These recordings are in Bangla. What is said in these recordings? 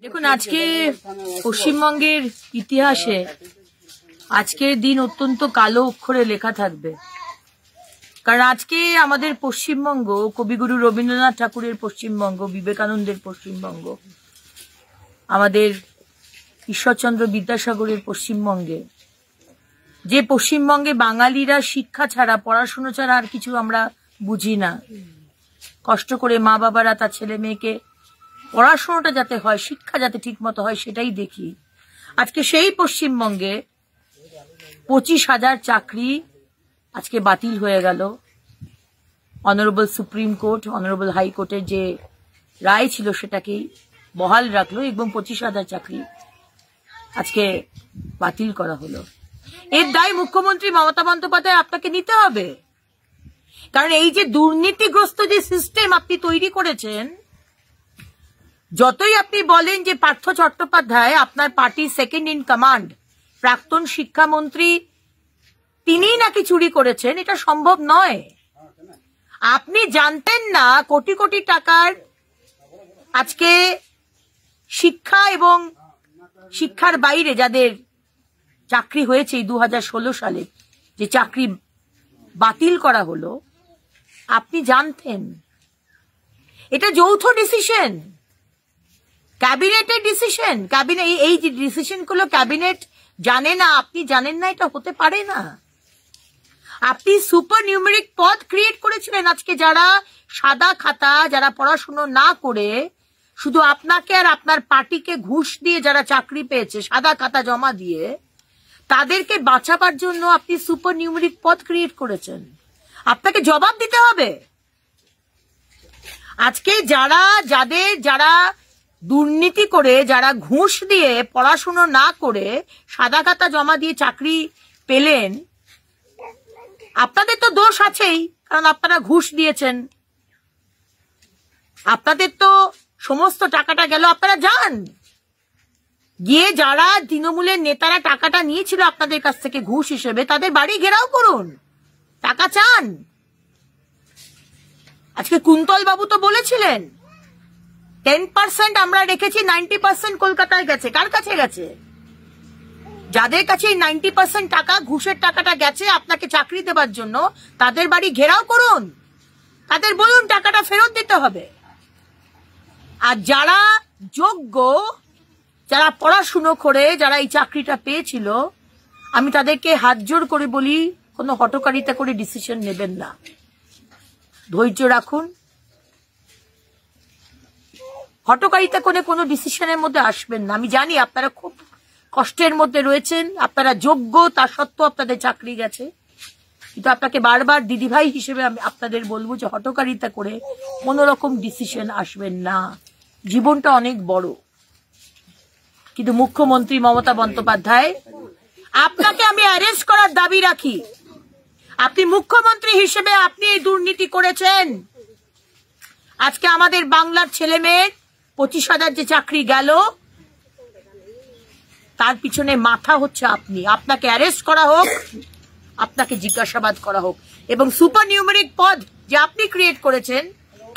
দেখুন, আজকে পশ্চিমবঙ্গের ইতিহাসে আজকের দিন অত্যন্ত কালো অক্ষরে লেখা থাকবে। কারণ আজকে আমাদের পশ্চিমবঙ্গ কবিগুরু রবীন্দ্রনাথ ঠাকুরের পশ্চিমবঙ্গ, বিবেকানন্দের পশ্চিমবঙ্গ, আমাদের ঈশ্বরচন্দ্র বিদ্যাসাগরের পশ্চিমবঙ্গে, যে পশ্চিমবঙ্গে বাঙালিরা শিক্ষা ছাড়া, পড়াশুনো ছাড়া আর কিছু আমরা বুঝি না, কষ্ট করে মা বাবারা তার ছেলে মেয়েকে পড়াশোনাটা যাতে হয়, শিক্ষা যাতে ঠিক মতো হয় সেটাই দেখি। আজকে সেই পশ্চিমবঙ্গে 25,000 চাকরি আজকে বাতিল হয়ে গেল। অনারেবল সুপ্রিম কোর্ট, অনারেবল হাইকোর্টের যে রায় ছিল সেটাকেই বহাল রাখলো এবং 25,000 চাকরি আজকে বাতিল করা হলো। এর দায় মুখ্যমন্ত্রী মমতা বন্দ্যোপাধ্যায় আপনাকে নিতে হবে। কারণ এই যে দুর্নীতিগ্রস্ত যে সিস্টেম আপনি তৈরি করেছেন, যতই আপনি বলেন যে পার্থ চট্টোপাধ্যায় আপনার পার্টির সেকেন্ড ইন কমান্ড, প্রাক্তন শিক্ষামন্ত্রী, তিনিই নাকি চুরি করেছেন, এটা সম্ভব নয়। আপনি জানতেন না কোটি কোটি টাকার আজকে শিক্ষা এবং শিক্ষার বাইরে যাদের চাকরি হয়েছে 2016 সালে যে চাকরি বাতিল করা হলো, আপনি জানতেন? এটা যৌথ ডিসিশন, ক্যাবিনেটের ডিসিশন। ক্যাবিনেট এই যে ডিসিশন গুলো ক্যাবিনেট জানে না, আপনি জানেন না, এটা হতে পারে না। আপনি সুপার নিউমেরিক পদ ক্রিয়েট করেছিলেন। আজকে যারা সাদা খাতা, যারা পড়াশুনো না করে শুধু আপনাকে আর আপনার পার্টিকে ঘুষ দিয়ে যারা চাকরি পেয়েছে সাদা খাতা জমা দিয়ে, তাদেরকে বাঁচাবার জন্য আপনি সুপার নিউমেরিক পদ ক্রিয়েট করেছেন। আপনাকে জবাব দিতে হবে। আজকে যারা দুর্নীতি করে, যারা ঘুষ দিয়ে, পড়াশুনো না করে সাদা খাতা জমা দিয়ে চাকরি পেলেন, আপনাদের তো দোষ আছেই, কারণ আপনারা ঘুষ দিয়েছেন। আপনাদের তো সমস্ত টাকাটা গেল। আপনারা যান গিয়ে যারা তৃণমূলের নেতারা টাকাটা নিয়েছিল আপনাদের কাছ থেকে ঘুষ হিসেবে, তাদের বাড়ি ঘেরাও করুন, টাকা চান। আজকে কুন্তল বাবু তো বলেছিলেন 10% আমরা রেখেছি, 90% কলকাতায় গেছে। কার কাছে গেছে? যাদের কাছে 90% টাকা, ঘুষের টাকাটা গেছে আপনাকে চাকরি দেবার জন্য, তাদের বাড়ি ঘেরাও করুন, তাদের বলুন টাকাটা ফেরত দিতে হবে। আর যারা যোগ্য, যারা পড়াশুনো করে যারা এই চাকরিটা পেয়েছিল, আমি তাদেরকে হাত জোর করে বলি, কোনো হঠকারিতা করে ডিসিশন নেবেন না, ধৈর্য রাখুন। হঠকারিতা করে কোনো ডিসিশনের মধ্যে আসবেন না। আমি জানি আপনারা খুব কষ্টের মধ্যে রয়েছেন, আপনারা যোগ্য, তা সত্ত্বেও আপনাদের চাকরি গেছে। কিন্তু আপনাকে বারবার দিদিভাই হিসেবে আমি আপনাদের বলবো যে হঠকারিতা করে কোনো রকম ডিসিশন আসবেন না। জীবনটা অনেক বড়। কিন্তু মুখ্যমন্ত্রী মমতা বন্দ্যোপাধ্যায়, আপনাকে আমি অ্যারেস্ট করার দাবি রাখি। আপনি মুখ্যমন্ত্রী হিসেবে আপনি এই দুর্নীতি করেছেন। আজকে আমাদের বাংলার ছেলে মেয়ের 25,000 যে চাকরি গেল, তার পিছনে মাথা হচ্ছে আপনি। আপনাকে অ্যারেস্ট করা হোক, আপনাকে জিজ্ঞাসাবাদ করা হোক, এবং সুপার নিউমেরিক পদ যে আপনি ক্রিয়েট করেছেন,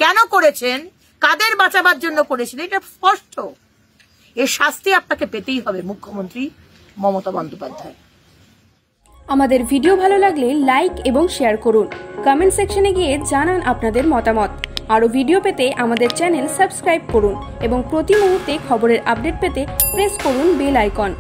কেন করেছেন, কাদের বাঁচাবার জন্য করেছেন, এটা স্পষ্ট। এর শাস্তি আপনাকে পেতেই হবে মুখ্যমন্ত্রী মমতা বন্দ্যোপাধ্যায়। আমাদের ভিডিও ভালো লাগলে লাইক এবং শেয়ার করুন। কমেন্ট সেকশনে গিয়ে জানান আপনাদের মতামত। আরও ভিডিও পেতে আমাদের চ্যানেল সাবস্ক্রাইব করুন এবং প্রতি মুহূর্তে খবরের আপডেট পেতে প্রেস করুন বেল আইকন।